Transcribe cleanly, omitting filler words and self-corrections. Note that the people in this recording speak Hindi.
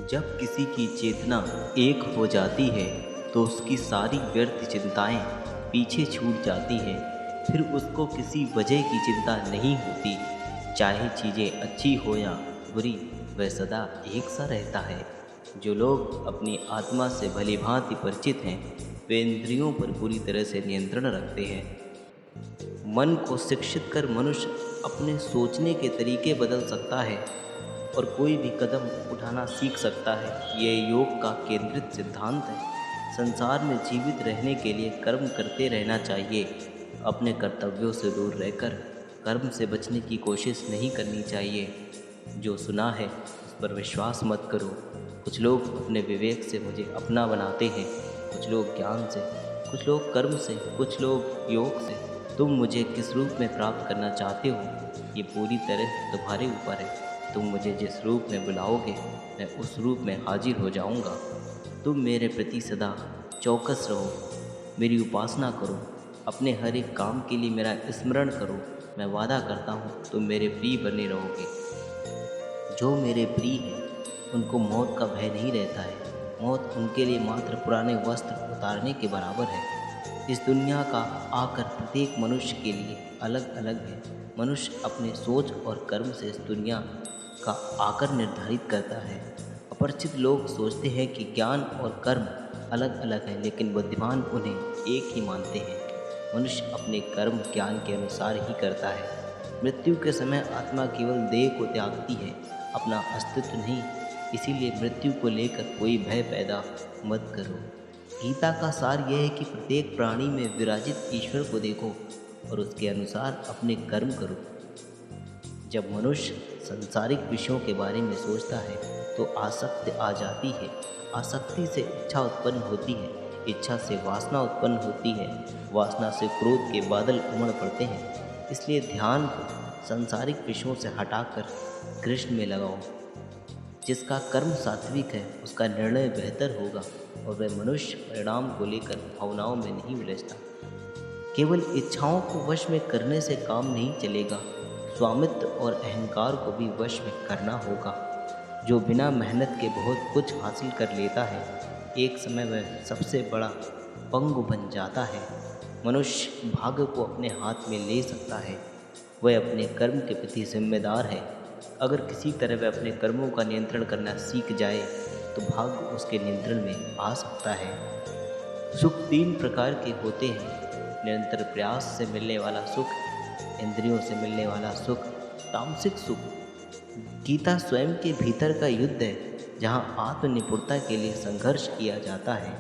जब किसी की चेतना एक हो जाती है तो उसकी सारी व्यर्थ चिंताएं पीछे छूट जाती हैं। फिर उसको किसी वजह की चिंता नहीं होती। चाहे चीज़ें अच्छी हो या बुरी, वह सदा एक सा रहता है। जो लोग अपनी आत्मा से भली भांति परिचित हैं, वे इंद्रियों पर पूरी तरह से नियंत्रण रखते हैं। मन को शिक्षित कर मनुष्य अपने सोचने के तरीके बदल सकता है और कोई भी कदम उठाना सीख सकता है। यह योग का केंद्रित सिद्धांत है। संसार में जीवित रहने के लिए कर्म करते रहना चाहिए। अपने कर्तव्यों से दूर रहकर कर्म से बचने की कोशिश नहीं करनी चाहिए। जो सुना है उस पर विश्वास मत करो। कुछ लोग अपने विवेक से मुझे अपना बनाते हैं, कुछ लोग ज्ञान से, कुछ लोग कर्म से, कुछ लोग योग से। तुम मुझे किस रूप में प्राप्त करना चाहते हो, ये पूरी तरह तुम्हारे ऊपर है। तुम मुझे जिस रूप में बुलाओगे, मैं उस रूप में हाजिर हो जाऊंगा। तुम मेरे प्रति सदा चौकस रहो, मेरी उपासना करो, अपने हर एक काम के लिए मेरा स्मरण करो। मैं वादा करता हूँ तुम मेरे प्रिय बने रहोगे। जो मेरे प्रिय हैं उनको मौत का भय नहीं रहता है। मौत उनके लिए मात्र पुराने वस्त्र उतारने के बराबर है। इस दुनिया का आकर प्रत्येक मनुष्य के लिए अलग अलग है। मनुष्य अपने सोच और कर्म से इस दुनिया का आकर निर्धारित करता है। अपरिचित लोग सोचते हैं कि ज्ञान और कर्म अलग अलग हैं, लेकिन बुद्धिमान उन्हें एक ही मानते हैं। मनुष्य अपने कर्म ज्ञान के अनुसार ही करता है। मृत्यु के समय आत्मा केवल देह को त्यागती है, अपना अस्तित्व नहीं। इसीलिए मृत्यु को लेकर कोई भय पैदा मत करो। गीता का सार यह है कि प्रत्येक प्राणी में विराजित ईश्वर को देखो और उसके अनुसार अपने कर्म करो। जब मनुष्य सांसारिक विषयों के बारे में सोचता है तो आसक्ति आ जाती है। आसक्ति से इच्छा उत्पन्न होती है, इच्छा से वासना उत्पन्न होती है, वासना से क्रोध के बादल उमड़ पड़ते हैं। इसलिए ध्यान को सांसारिक विषयों से हटाकर कृष्ण में लगाओ। जिसका कर्म सात्विक है उसका निर्णय बेहतर होगा और वह मनुष्य परिणाम को लेकर भावनाओं में नहीं उलझता। केवल इच्छाओं को वश में करने से काम नहीं चलेगा, स्वामित्व और अहंकार को भी वश में करना होगा। जो बिना मेहनत के बहुत कुछ हासिल कर लेता है, एक समय वह सबसे बड़ा पंगु बन जाता है। मनुष्य भाग्य को अपने हाथ में ले सकता है, वह अपने कर्म के प्रति जिम्मेदार है। अगर किसी तरह वह अपने कर्मों का नियंत्रण करना सीख जाए तो भाग्य उसके नियंत्रण में आ सकता है। सुख तीन प्रकार के होते हैं: निरंतर प्रयास से मिलने वाला सुख, इंद्रियों से मिलने वाला सुख, तामसिक सुख। गीता स्वयं के भीतर का युद्ध है, जहाँ आत्मनिपुणता के लिए संघर्ष किया जाता है।